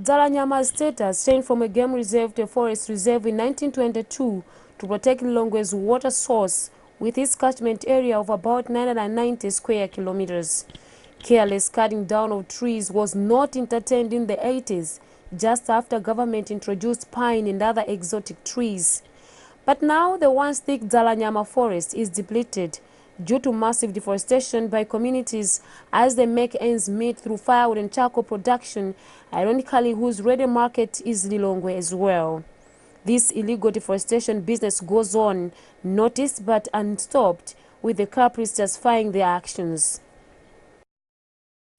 Dzalanyama's status changed from a game reserve to a forest reserve in 1922 to protect Lilongwe's water source with its catchment area of about 990 square kilometers. Careless cutting down of trees was not entertained in the 80s, just after government introduced pine and other exotic trees. But now the once thick Dzalanyama forest is depleted due to massive deforestation by communities as they make ends meet through firewood and charcoal production, ironically whose ready market is Lilongwe as well. This illegal deforestation business goes on, noticed but unstopped, with the culprits justifying their actions.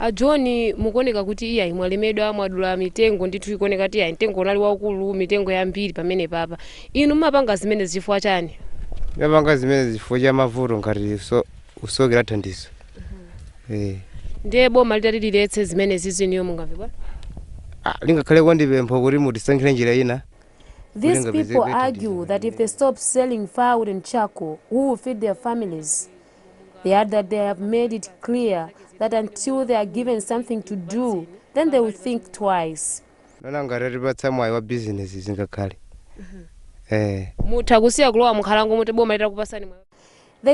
Ajoni mukoneka kuti iya mwalemedwa mwadula mitengo ndithu ikoneka kuti iya mitengo unali waukulu mitengo yambiri pamene papa inu mapanga zimene zifukwa chani? Mapanga zimene zifukwa cha mavuto ngati usokera thandizo. Ndiye boma litaliletse zimene ziziniyo mungamve lingakhale kwandipempha kuti mutisankhire njira ina. These people argue that if they stop selling firewood and charcoal, who will feed their families? They add that they have made it clear that until they are given something to do, then they will think twice. They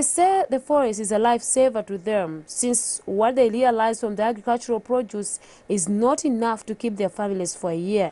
say the forest is a lifesaver to them, since what they realize from the agricultural produce is not enough to keep their families for a year.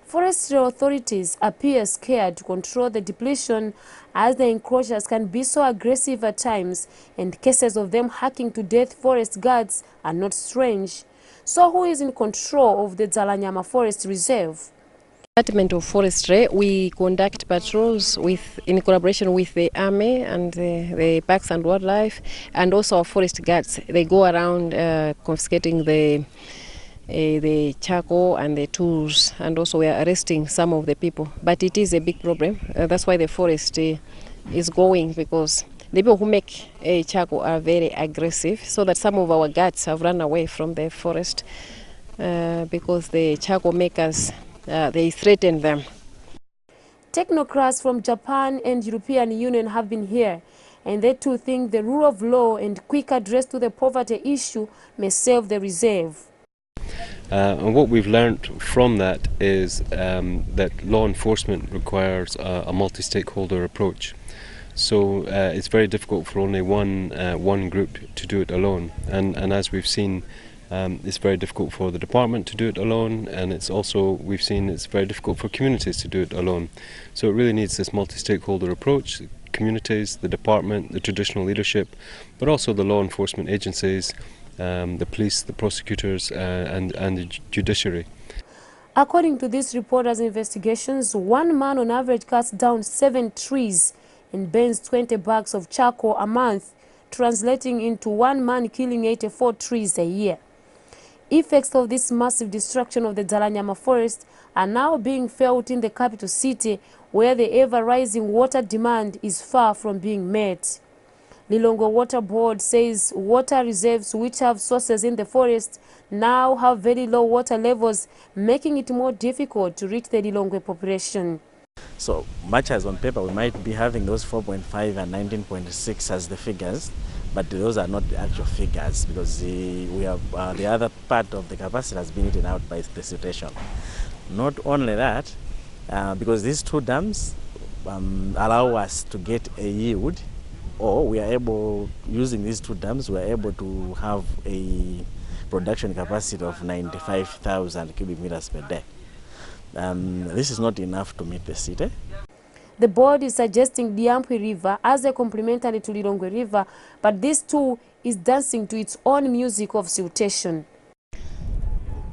Forestry authorities appear scared to control the depletion as the encroachers can be so aggressive at times, and cases of them hacking to death forest guards are not strange. So who is in control of the Dzalanyama Forest Reserve? Department of Forestry, we conduct patrols in collaboration with the Army and the Parks and Wildlife, and also our forest guards. They go around confiscating the charcoal and the tools, and also we are arresting some of the people. But it is a big problem. That's why the forest is going, because the people who make charcoal are very aggressive, so that some of our guards have run away from the forest because the charcoal makers, they threaten them. Technocrats from Japan and European Union have been here, and they too think the rule of law and quick address to the poverty issue may save the reserve. And what we've learned from that is that law enforcement requires a multi-stakeholder approach. So it's very difficult for only one group to do it alone, and as we've seen, it's very difficult for the department to do it alone, and we've seen it's very difficult for communities to do it alone. So it really needs this multi-stakeholder approach: communities, the department, the traditional leadership, but also the law enforcement agencies, the police, the prosecutors, and the judiciary. According to this reporter's investigations, one man on average cuts down 7 trees and burns 20 bags of charcoal a month, translating into one man killing 84 trees a year. Effects of this massive destruction of the Dzalanyama forest are now being felt in the capital city, where the ever-rising water demand is far from being met. Lilongwe Water Board says water reserves which have sources in the forest now have very low water levels, making it more difficult to reach the Lilongwe population. So much as on paper we might be having those 4.5 and 19.6 as the figures, but those are not the actual figures, because we have the other part of the capacity has been eaten out by the siltation. Not only that, because these two dams allow us to get a yield, or we are able, using these two dams, we are able to have a production capacity of 95,000 cubic meters per day. This is not enough to meet the city. The board is suggesting the Lilongwe River as a complementary to Lilongwe River, but this too is dancing to its own music of siltation.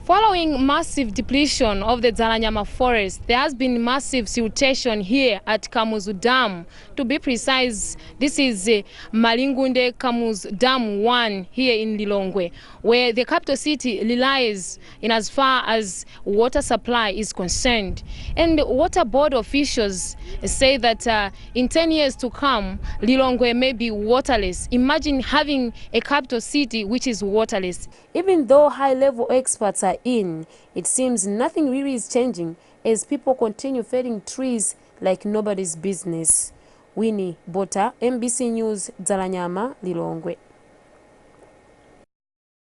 Following massive depletion of the Dzalanyama forest, there has been massive siltation here at Kamuzu Dam. To be precise, this is Malingunde Kamuzu Dam 1 here in Lilongwe, where the capital city relies in as far as water supply is concerned. And water board officials say that in 10 years to come, Lilongwe may be waterless. Imagine having a capital city which is waterless. Even though high-level experts are in, it seems nothing really is changing as people continue felling trees like nobody's business. Winnie Botha, MBC News, Dzalanyama, Lilongwe.